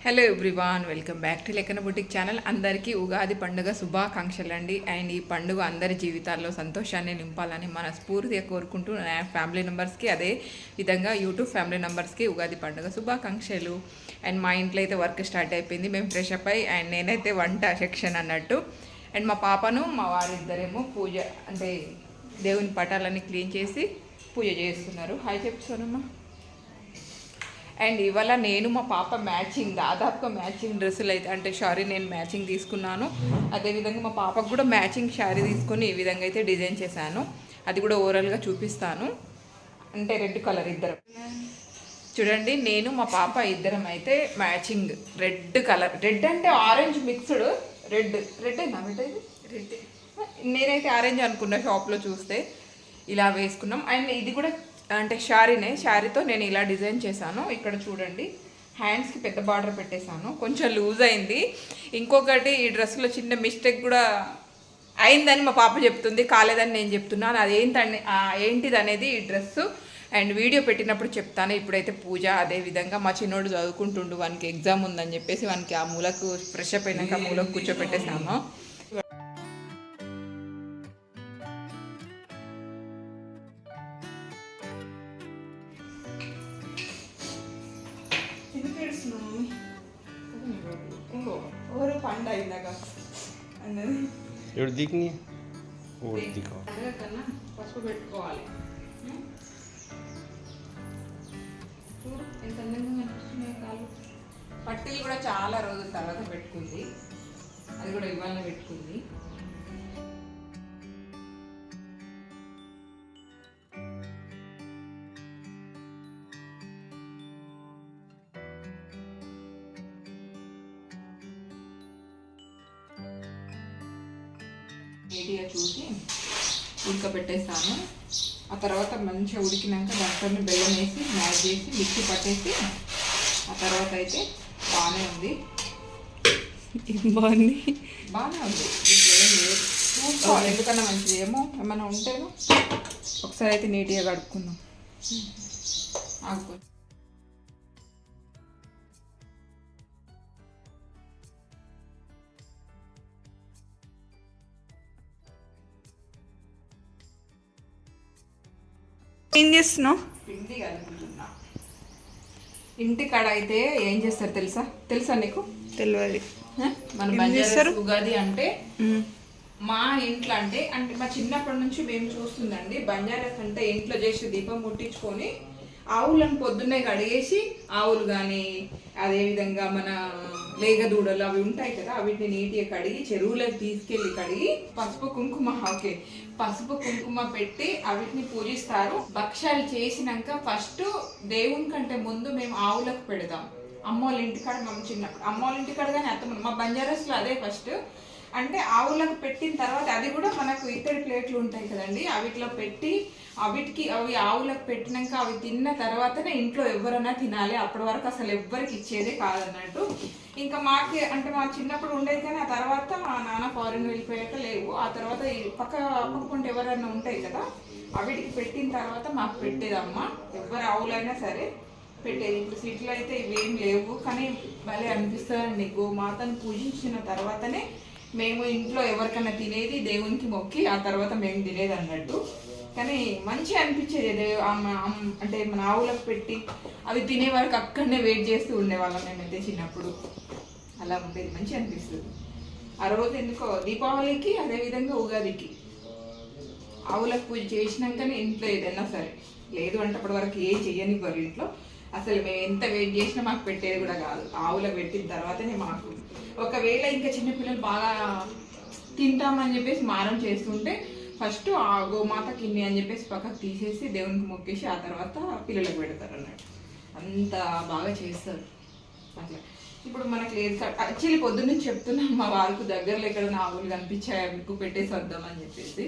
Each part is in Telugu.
Hello everyone, welcome back to లెక్కన బుటిక్ ఛానల్. అందరికీ ఉగాది పండుగ శుభాకాంక్షలు అండి. అండ్ ఈ పండుగ అందరి జీవితాల్లో సంతోషాన్ని నింపాలని మనస్ఫూర్తిగా కోరుకుంటూ నా ఫ్యామిలీ మెంబర్స్కి, అదే విధంగా యూట్యూబ్ ఫ్యామిలీ మెంబర్స్కి ఉగాది పండుగ శుభాకాంక్షలు. అండ్ మా ఇంట్లో అయితే వర్క్ స్టార్ట్ అయిపోయింది. మేము ఫ్రెష్ అప్ అయ్యి అండ్ నేనైతే వంట సెక్షన్ అన్నట్టు. అండ్ మా పాపను మా వారిద్దరేమో పూజ అంటే దేవుని పటాలన్నీ క్లీన్ చేసి పూజ చేస్తున్నారు. హాయ్ చెప్తానమ్మా. అండ్ ఇవాళ నేను మా పాప మ్యాచింగ్, దాదాపుగా మ్యాచింగ్ డ్రెస్సులు అయితే అంటే శారీ నేను మ్యాచింగ్ తీసుకున్నాను. అదేవిధంగా మా పాపకు కూడా మ్యాచింగ్ శారీ తీసుకొని ఈ విధంగా అయితే డిజైన్ చేశాను. అది కూడా ఓవరాల్గా చూపిస్తాను. అంటే రెడ్ కలర్ ఇద్దరం చూడండి, నేను మా పాప ఇద్దరం అయితే మ్యాచింగ్ రెడ్ కలర్, రెడ్ అంటే ఆరెంజ్ మిక్స్డ్ రెడ్ అయినా ఇది రెడ్, నేనైతే ఆరెంజ్ అనుకున్నా షాప్లో చూస్తే. ఇలా వేసుకున్నాం. అండ్ ఇది కూడా అంటే శారీతో నేను ఇలా డిజైన్ చేశాను. ఇక్కడ చూడండి, హ్యాండ్స్కి పెద్ద బార్డర్ పెట్టేశాను. కొంచెం లూజ్ అయింది. ఇంకొకటి ఈ డ్రెస్లో చిన్న మిస్టేక్ కూడా అయిందని మా పాప చెప్తుంది, కాలేదని నేను చెప్తున్నాను. ఏంటిది అనేది ఈ డ్రెస్సు అండ్ వీడియో పెట్టినప్పుడు చెప్తాను. ఇప్పుడైతే పూజ, అదేవిధంగా మా చిన్నోడు చదువుకుంటుండు, వానికి ఎగ్జామ్ ఉందని చెప్పేసి వానికి ఆ మూలకు ఫ్రెష్ అప్ అయినాక మూలకు కూర్చోపెట్టేసాము. పండు అయిందాక పసుపు పెట్టుకోవాలి. చూడు ఎంత అందంగా కనిపిస్తున్నాయి కాళ్ళు. పట్టీలు కూడా చాలా రోజుల తర్వాత పెట్టుకుంది, అది కూడా ఇవాళ పెట్టుకుంది. నీట్గా చూసి ఉడకబెట్టేస్తాను. ఆ తర్వాత మంచిగా ఉడికినాక దాంట్లో బెల్లం వేసి మ్యాష్ చేసి మిక్సీ పట్టేసి ఆ తర్వాత అయితే బాగానే ఉంది. బాగానే ఉంది. చూసుకోవాలి ఎందుకన్నా మంచిది ఏమైనా ఉంటేనో. ఒకసారి అయితే నీట్గా కడుక్కుందాం. ఆకు ఏం చేస్తున్నావు? పిండి కలుపుతున్నా. ఇంటికాడ అయితే ఏం చేస్తారు తెలుసా నీకు? తెలియదు. మన బంజారా ఉగాది అంటే మా ఇంట్లో అంటే మా చిన్నప్పటి నుంచి మేము చూస్తుందండి. బంజారాస్ అంటే ఇంట్లో చేసి దీపం ముట్టించుకొని ఆవులను పొద్దున్నే కడిగేసి, ఆవులు కానీ అదేవిధంగా మన లేగదూడలు అవి ఉంటాయి కదా, వీటిని నీట్గా కడిగి చెరువులోకి తీసుకెళ్ళి కడిగి పసుపు కుంకుమ పెట్టి వీటిని పూజిస్తారు. భక్ష్యాలు చేసినాక ఫస్ట్ దేవుని కంటే ముందు మేము ఆవులకు పెడతాం. అమ్మోళ్ళ ఇంటికాడ మేము చిన్నప్పుడు అమ్మోళ్ళ ఇంటికాడ కానీ అత్తమ్మ మా బంజారాస్లో అదే ఫస్ట్. అంటే ఆవులకు పెట్టిన తర్వాత అది కూడా మనకు ఇత్తడి ప్లేట్లు ఉంటాయి కదండి, అవిట్లో పెట్టి అవి ఆవులకు పెట్టినాక అవి తిన్న తర్వాతనే ఇంట్లో ఎవరైనా తినాలి. అప్పటి వరకు అసలు ఎవ్వరికి ఇచ్చేదే కాదన్నట్టు. ఇంకా మాకి అంటే మా చిన్నప్పుడు ఉండేది, కానీ ఆ తర్వాత మా నాన్న ఫారెన్ వెళ్ళిపోయాక లేవు. ఆ తర్వాత ఈ పక్కకుంటే ఎవరైనా ఉంటాయి కదా, అవిటికి పెట్టిన తర్వాత మాకు పెట్టేదమ్మ. ఎవరు ఆవులైనా సరే పెట్టేది. ఇప్పుడు సిటీలో అయితే ఇవేం లేవు, కానీ భలే అనిపిస్తుందండి. గోమాతను పూజించిన తర్వాతనే మేము ఇంట్లో ఎవరికైనా తినేది, దేవునికి మొక్కి ఆ తర్వాత మేము తినేది అన్నట్టు. కానీ మంచిగా అనిపించేది. అంటే మన ఆవులకు పెట్టి అవి తినే వరకు అక్కడనే వెయిట్ చేస్తూ ఉండేవాళ్ళం మేమైతే చిన్నప్పుడు. అలా ఉండేది, మంచిగా అనిపిస్తుంది. ఆ రోజు ఎందుకో దీపావళికి అదేవిధంగా ఉగాదికి ఆవులకు పూజ చేసినాకనే ఇంట్లో ఏదైనా సరే, లేదు అంటే అప్పటి వరకు ఏం చెయ్యనివ్వరు ఇంట్లో. అసలు మేము ఎంత వెయిట్ చేసినా మాకు పెట్టేది కూడా కాదు. ఆవులకు పెట్టిన తర్వాతనే మాకు. ఒకవేళ ఇంకా చిన్నపిల్లలు బాగా తింటామని చెప్పేసి మారం చేస్తుంటే ఫస్ట్ ఆ గోమాత కిన్ని అని చెప్పేసి పక్కకు తీసేసి దేవునికి మొక్కేసి ఆ తర్వాత పిల్లలకు పెడతారు అన్నట్టు. అంత బాగా చేస్తారు అట్లా. ఇప్పుడు మనకి లేదు. యాక్చువల్లీ పొద్దున్న నుంచి చెప్తున్నాం మా వారికి దగ్గరలో ఎక్కడ ఆవులు కనిపించాయి మీకు పెట్టేసి వద్దామని చెప్పేసి.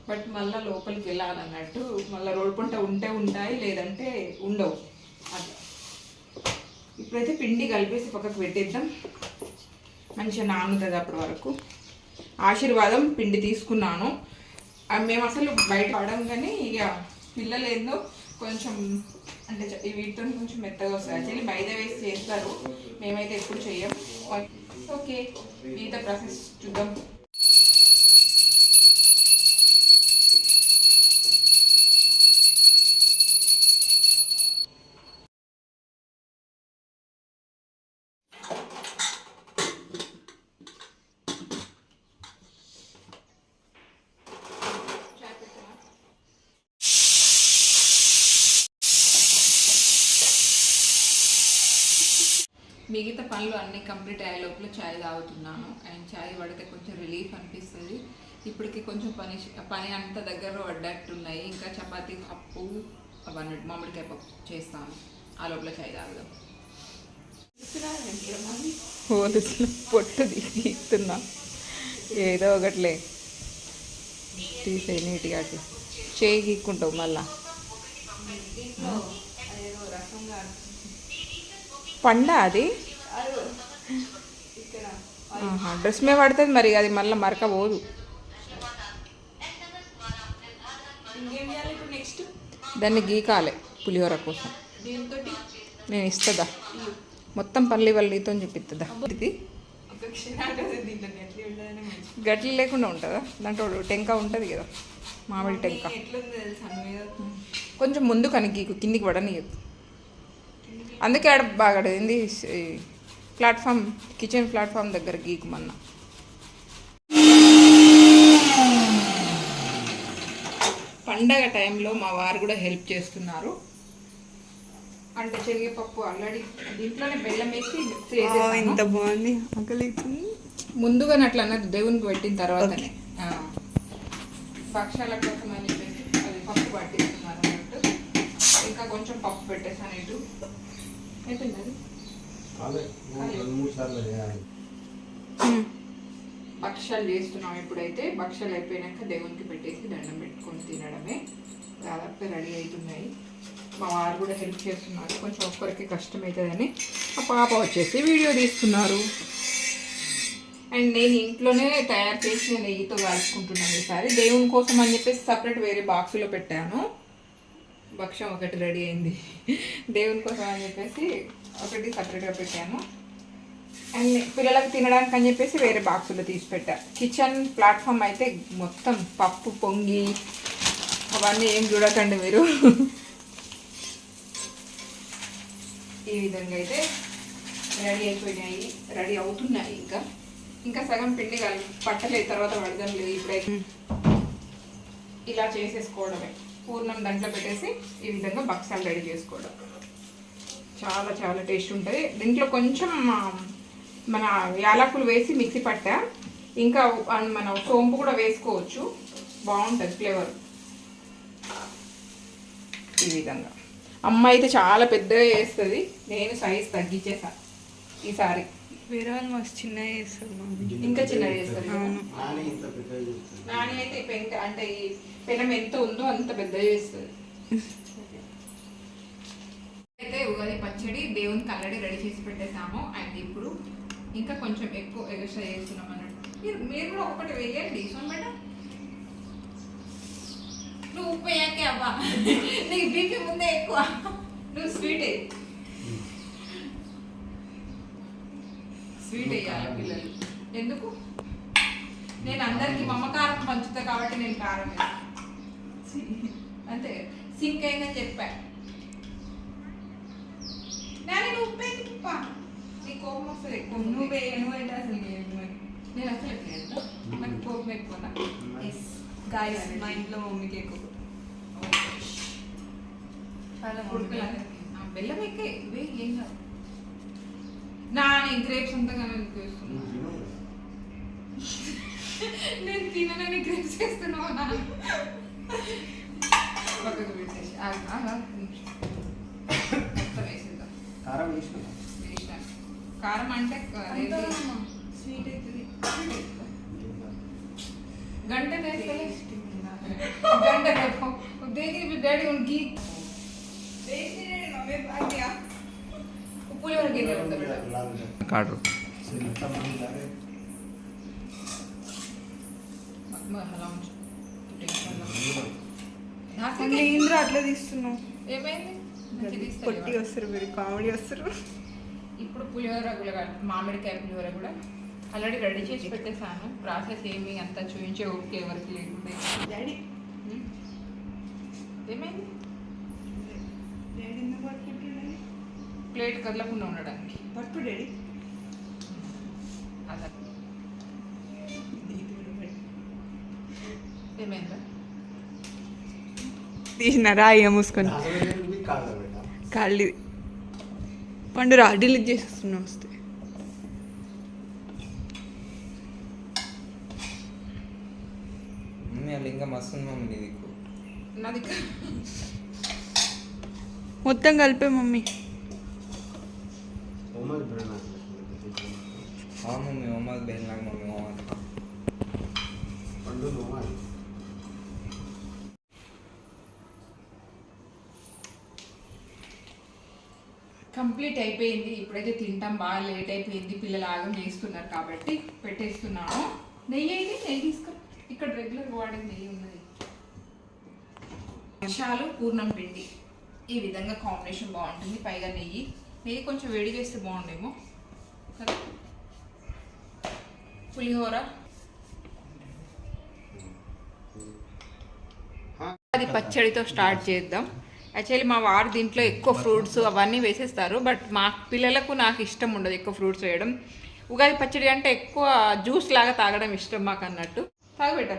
బట్ మళ్ళీ లోపలికి వెళ్ళాలన్నట్టు. మళ్ళీ రోడ్డు పంట ఉంటే ఉంటాయి, లేదంటే ఉండవు అట్లా. ఇప్పుడైతే పిండి కలిపేసి పక్కకు పెట్టేద్దాం. మంచిగా నానుతుంది అప్పటి వరకు. ఆశీర్వాదం పిండి తీసుకున్నాను. మేము అసలు బయట పడడం, కానీ ఇక పిల్లలు ఏందో కొంచెం అంటే వీటితో కొంచెం మెత్తగా వస్తాయి. యాక్చువల్లీ మైదా వేసి చేస్తారు, మేమైతే ఎప్పుడు చెయ్యం. ఓకే, మిగతా ప్రాసెస్ చూద్దాం. మిగతా పనులు అన్నీ కంప్లీట్ అయ్యే లోపల ఛాయ్ తాగుతున్నాను. అండ్ ఛాయ్ పడితే కొంచెం రిలీఫ్ అనిపిస్తుంది. ఇప్పటికి కొంచెం పని అంతా దగ్గర పడ్డట్టున్నాయి. ఇంకా చపాతీ పప్పు అవన్నీ మామిడికాయ పప్పు చేస్తాను. ఆ లోపల ఛాయ్ తాగుదాం. పోలీసులు పొట్టు తీస్తున్నా, ఏదో ఒకట్లే తీసే నీట్గా చేయి గీక్కుంటావు మళ్ళా. పండా అది డ్రెస్ మీద పడుతుంది మరి, అది మళ్ళీ మరక పోదు. దాన్ని గీకాలి పులిహోర కోసం. నేను ఇస్తుందా మొత్తం పల్లి వల్లితో చెప్పిస్తుందా? ఇది గట్లు లేకుండా ఉంటుందా? దాంట్లో టెంక ఉంటుంది కదా, మామిడి టెంక. కొంచెం ముందు కానీ గీకు, కిందికి పడనీయదు. అందుకే ఆడ బాగా ఏంది ప్లాట్ఫామ్, కిచెన్ ప్లాట్ఫామ్ దగ్గర గీకుమన్నా. పండగ టైంలో మా వారు కూడా హెల్ప్ చేస్తున్నారు. అంటే శనగపప్పు ఆల్రెడీ దీంట్లోనే బెల్లం వేసి ఇంత బాగుంది. ఆకలి ముందుగా అట్లా అన్నది దేవునికి పెట్టిన తర్వాతనే భక్షాల కోసం అని చెప్పేసి అది పప్పు పట్టిస్తున్నారు అన్నట్టు. ఇంకా కొంచెం పప్పు పెట్టేసాను. ఇటు అయిపోయింది. భక్షాలు చేస్తున్నాం ఇప్పుడైతే. భక్షాలు అయిపోయాక దేవునికి పెట్టేసి దండం పెట్టుకొని తినడమే. దాదాపు రెడీ అవుతున్నాయి. మా వారు కూడా హెల్ప్ చేస్తున్నారు. కొంచెం ఒక్కరికి కష్టమవుతుందని ఆ పాప వచ్చేసి వీడియో తీస్తున్నారు. అండ్ నేను ఇంట్లోనే తయారు చేసిన నెయ్యితో కలుపుకుంటున్నాను ఈసారి. దేవుని కోసం అని చెప్పేసి సపరేట్ వేరే బాక్సులో పెట్టాను. భక్షం ఒకటి రెడీ అయింది. దేవుని కోసం అని చెప్పేసి ఒకటి సపరేట్గా పెట్టాను. అండ్ పిల్లలకు తినడానికి అని చెప్పేసి వేరే బాక్సులో తీసి పెట్టా. కిచెన్ ప్లాట్ఫామ్ అయితే మొత్తం పప్పు పొంగి అవన్నీ ఏం చూడకండి మీరు. ఈ విధంగా అయితే రెడీ అయిపోయినాయి, రెడీ అవుతున్నాయి. ఇంకా సగం పిండి పట్టలేదు, తర్వాత పడదాం లేదు. ఇప్పుడైతే ఇలా చేసేసుకోవడమే. పూర్ణం దాంట్లో పెట్టేసి ఈ విధంగా భక్షాలు రెడీ చేసుకోవడం చాలా చాలా టేస్ట్ ఉంటుంది. దీంట్లో కొంచెం మన యాలకులు వేసి మిక్సీ పట్టా, ఇంకా మన సోంపు కూడా వేసుకోవచ్చు, బాగుంటుంది ఫ్లేవర్. ఈ విధంగా అమ్మ అయితే చాలా పెద్దగా చేస్తుంది, నేను సైజ్ తగ్గించేసా ఈసారి. వేరే వాళ్ళు మస్తు చిన్నగా చేస్తారు, ఇంకా చిన్నగా చేస్తారు. నాని అయితే పెంక అంటే ఈ పెనం ఎంత ఉందో అంత పెద్దగా చేస్తుంది. అయితే ఉగాది పచ్చడి దేవునికి ఆల్రెడీ రెడీ చేసి పెట్టేసాము. అండ్ ఇప్పుడు ఇంకా కొంచెం ఎక్కువ ఎక్స్ట్రా చేస్తున్నాం అన్నట్టు. మీరు కూడా ఒకటి వేయండి సోమేట. నువ్వు ఉప్పు వేయకే అబ్బా, నీకు బీపీ ముందే ఎక్కువ. నువ్వు స్వీట్ వేయాలి పిల్లలు. ఎందుకు? నేను అందరికి మమ్మ కారం పంచుతా కాబట్టి నేను కారం అంతే. సింక్ అయిందని చెప్పా. నేను ఉప్పు ఉప్ప నీ కోపం వస్తుంది ఎక్కువ. నువ్వేంటే అసలు నేను అసలు ఎప్పుడు నాకు కోపం ఎక్కువ. గాయస్ మా ఇంట్లో మమ్మీకి ఎక్కువ బెల్లం ఎక్కే ఏం కాదు. నేను గ్రేప్స్ అంతగానే నేను తినని గ్రేప్స్ చేస్తున్నావు నా పక్కకు పెట్టేసి మొత్తం వేసేద్దాం. కారం అంటే స్వీట్ అవుతుంది. గంట వేస్తే గంట देखिए डैडी उनकी पुलियोर गिरे काट ఇంద్ర అట్లా తీస్తున్నావు. ఏమైంది? కొట్టి వస్తారు మీరు, కామెడీ వస్తారు. ఇప్పుడు పులిహోర కూడా మామిడికాయ పులిహోర కూడా ఆల్రెడీ రెడీ చేసి పెట్టేసాను. ప్రాసెస్ ఏమి అంతా చూపించే ఓకే ఎవరికి లేకుండా. డాడీ ఏమైంది? డాడీ ఎందుకు పట్టుకుంటున్నాడు? ప్లేట్ కదలకుండా ఉండడానికి. పట్టు డాడీ. అదే ఏమైందా? తీసినారా అయ్యా మూసుకొని కాళ్ళు పండు రా డిలీట్ చేసేస్తున్నా వస్తే. ఇంకా మస్తు మమ్మీ నీ దిక్కు. నా దగ్గర మొత్తం కలిపే మమ్మీ. हाँ मम्मी मम्मा बहन लाग मम्मी मम्मा కంప్లీట్ అయిపోయింది. ఇప్పుడైతే తింటాం. బాగా లేట్ అయిపోయింది, పిల్లలు ఆగం చేస్తున్నారు కాబట్టి పెట్టేస్తున్నాను. నెయ్యి అయితే నెయ్యి తీసుకురా, ఇక్కడ రెగ్యులర్ వాడే నెయ్యి ఉన్నది. వర్షాలు పూర్ణం పిండి ఈ విధంగా కాంబినేషన్ బాగుంటుంది. పైగా నెయ్యి నెయ్యి కొంచెం వేడి చేస్తే బాగుండేమో కదా. పులిహోర అది పచ్చడితో స్టార్ట్ చేద్దాం. యాక్చువల్లీ మా వారు దీంట్లో ఎక్కువ ఫ్రూట్స్ అవన్నీ వేసేస్తారు, బట్ మా పిల్లలకు నాకు ఇష్టం ఉండదు ఎక్కువ ఫ్రూట్స్ వేయడం. ఉగాది పచ్చడి అంటే ఎక్కువ జ్యూస్ లాగా తాగడం ఇష్టం మాకు అన్నట్టు. తాగబెట్ట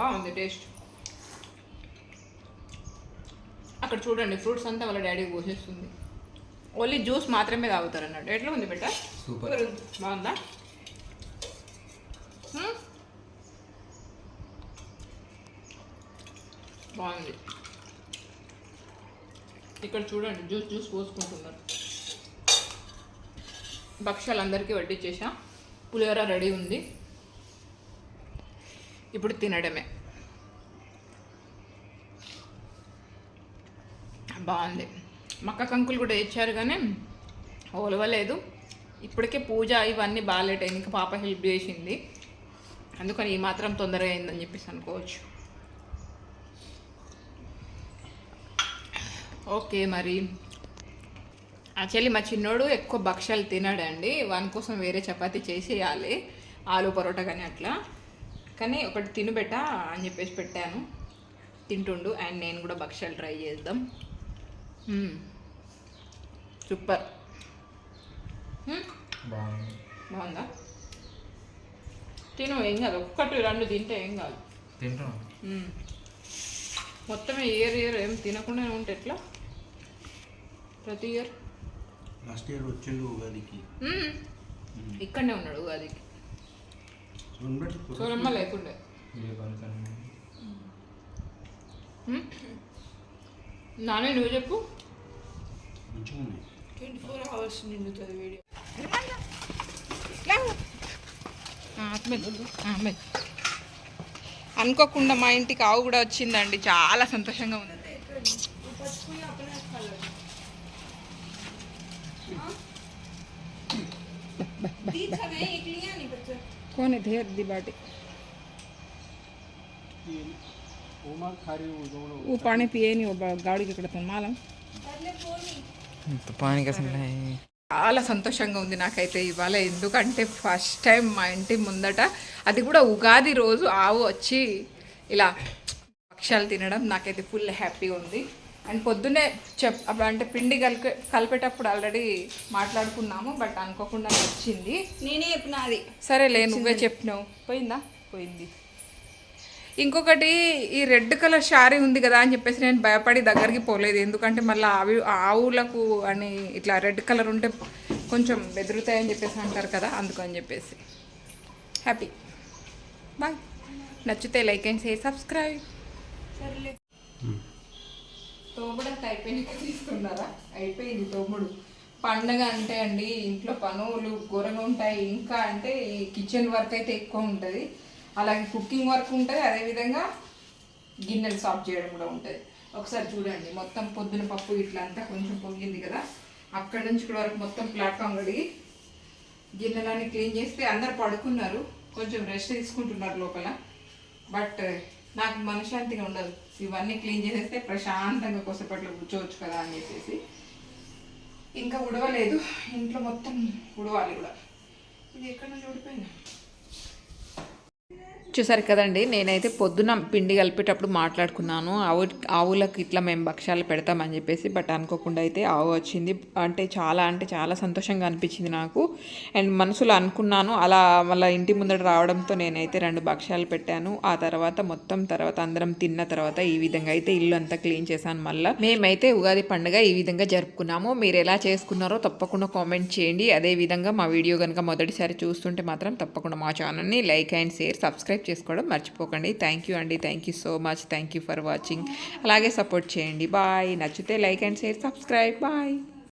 బాగుంది టేస్ట్. అక్కడ చూడండి ఫ్రూట్స్ అంతా వాళ్ళ డాడీ పోసేస్తుంది. ఓన్లీ జ్యూస్ మాత్రమే తాగుతారు అన్నట్టు. ఎట్లా ఉంది బెట్ట? సూపర్. బాగుందా? బాగుంది. ఇక్కడ చూడండి జ్యూస్ పోసుకుంటున్నారు. భక్ష్యాలు అందరికీ వడ్డించేసా. పులిహోర రెడీ ఉంది, ఇప్పుడు తినడమే. బాగుంది. మక్క కంకులు కూడా ఇచ్చారు కానీ ఓలవలేదు. ఇప్పటికే పూజ ఇవన్నీ బాగా లేట్ అయింది. ఇంకా పాప హెల్ప్ చేసింది, అందుకని ఈ మాత్రం తొందరగా అయిందని చెప్పేసి అనుకోవచ్చు. ఓకే మరి యాక్చువల్లీ మా చిన్నోడు ఎక్కువ భక్ష్యాలు తినడండి. వాని కోసం వేరే చపాతీ చేసేయాలి, ఆలు పరోటా కానీ అట్లా. కానీ ఒకటి తినబెట్ట అని చెప్పేసి పెట్టాను, తింటుండు. అండ్ నేను కూడా భక్ష్యాలు ట్రై చేద్దాం. సూపర్. బాగుందా? తిను, ఏం కాదు. ఒక్కటి రెండు తింటే ఏం కాదు. తింటున్నా మొత్తం ఇయర్ ఏం తినకుండా ఉంటే ఎట్లా? ప్రతి ఇయర్ లాస్ట్ ఇయర్ వచ్చిండు ఉగాదికి. ఇక్కడనే ఉన్నాడు ఉగాదికి. సోరమ్మ లేకుండే. నానే నువ్వు చెప్పు. 24 hours నిండుతుంది వీడియో. అనుకోకుండా మా ఇంటికి ఆవు కూడా వచ్చిందండి, చాలా సంతోషంగా ఉంది. कौन है धेर दी बाटी वो पानी पिए नहीं, वो गाड़ी के कड़ता मालम पानी का చాలా సంతోషంగా ఉంది నాకైతే ఇవాళ. ఎందుకంటే ఫస్ట్ టైం మా ఇంటి ముందట, అది కూడా ఉగాది రోజు ఆవు వచ్చి ఇలా భక్ష్యాలు తినడం నాకైతే ఫుల్ హ్యాపీగా ఉంది. అండ్ పొద్దున్నే అంటే పిండి కలిపేటప్పుడు ఆల్రెడీ మాట్లాడుకున్నాము, బట్ అనుకోకుండా వచ్చింది. నేనే చెప్పిన అది. సరేలే, నువ్వే చెప్పినావు. పోయిందా? పోయింది. ఇంకొకటి, ఈ రెడ్ కలర్ శారీ ఉంది కదా అని చెప్పేసి నేను భయపడి దగ్గరికి పోలేదు. ఎందుకంటే మళ్ళీ ఆవులకు అని ఇట్లా రెడ్ కలర్ ఉంటే కొంచెం బెదురుతాయని చెప్పేసి అంటారు కదా, అందుకని చెప్పేసి. హ్యాపీ. బాయ్. నచ్చితే లైక్ అండ్ షేర్, సబ్స్క్రైబ్. సరేలే. తోముడంతా అయిపోయినాక తీసుకున్నారా? అయిపోయింది తోముడు. పండగ అంటే అండి ఇంట్లో పనులు ఘోరంగా ఉంటాయి. ఇంకా అంటే ఈ కిచెన్ వర్క్ అయితే ఎక్కువ ఉంటుంది, అలాగే కుకింగ్ వర్క్ ఉంటుంది, అదేవిధంగా గిన్నెలు సాఫ్ చేయడం కూడా ఉంటుంది. ఒకసారి చూడండి, మొత్తం పొద్దున పప్పు ఇట్లా అంతా కొంచెం పొంగింది కదా, అక్కడి నుంచి ఇక్కడ వరకు మొత్తం ప్లాట్ఫామ్ కడిగి గిన్నెలన్నీ క్లీన్ చేస్తే అందరు పడుకున్నారు, కొంచెం రెస్ట్ తీసుకుంటున్నారు లోపల. బట్ నాకు మనశ్శాంతిగా ఉండదు. ఇవన్నీ క్లీన్ చేసేస్తే ప్రశాంతంగా కొద్దిసేపట్లో కూర్చోవచ్చు కదా అని చెప్పేసి ఇంకా ఉడవలేదు. ఇంట్లో మొత్తం ఉడవాలి కూడా. ఇది ఎక్కడ నుంచి ఊడిపోయిందా? చూసారు కదండి, నేనైతే పొద్దున పిండి కలిపేటప్పుడు మాట్లాడుకున్నాను ఆవులకు ఇట్లా మేము భక్ష్యాలు పెడతామని చెప్పేసి. బట్ అనుకోకుండా అయితే ఆవు వచ్చింది. అంటే చాలా సంతోషంగా అనిపించింది నాకు. అండ్ మనసులో అనుకున్నాను, అలా వాళ్ళ ఇంటి ముందర రావడంతో నేనైతే 2 భక్ష్యాలు పెట్టాను. ఆ తర్వాత అందరం తిన్న తర్వాత ఈ విధంగా అయితే ఇల్లు అంతా క్లీన్ చేశాను. మళ్ళీ మేమైతే ఉగాది పండుగ ఈ విధంగా జరుపుకున్నాము. మీరు ఎలా చేసుకున్నారో తప్పకుండా కామెంట్ చేయండి. అదేవిధంగా మా వీడియో కనుక మొదటిసారి చూస్తుంటే మాత్రం తప్పకుండా మా ఛానల్ని లైక్ అండ్ షేర్ సబ్స్క్రైబ్ చేసుకోవడం మర్చిపోకండి. థ్యాంక్ యూ అండి. Thank you so much. Thank you for watching. అలాగే సపోర్ట్ చేయండి. బాయ్. నచ్చితే like and share subscribe. Bye.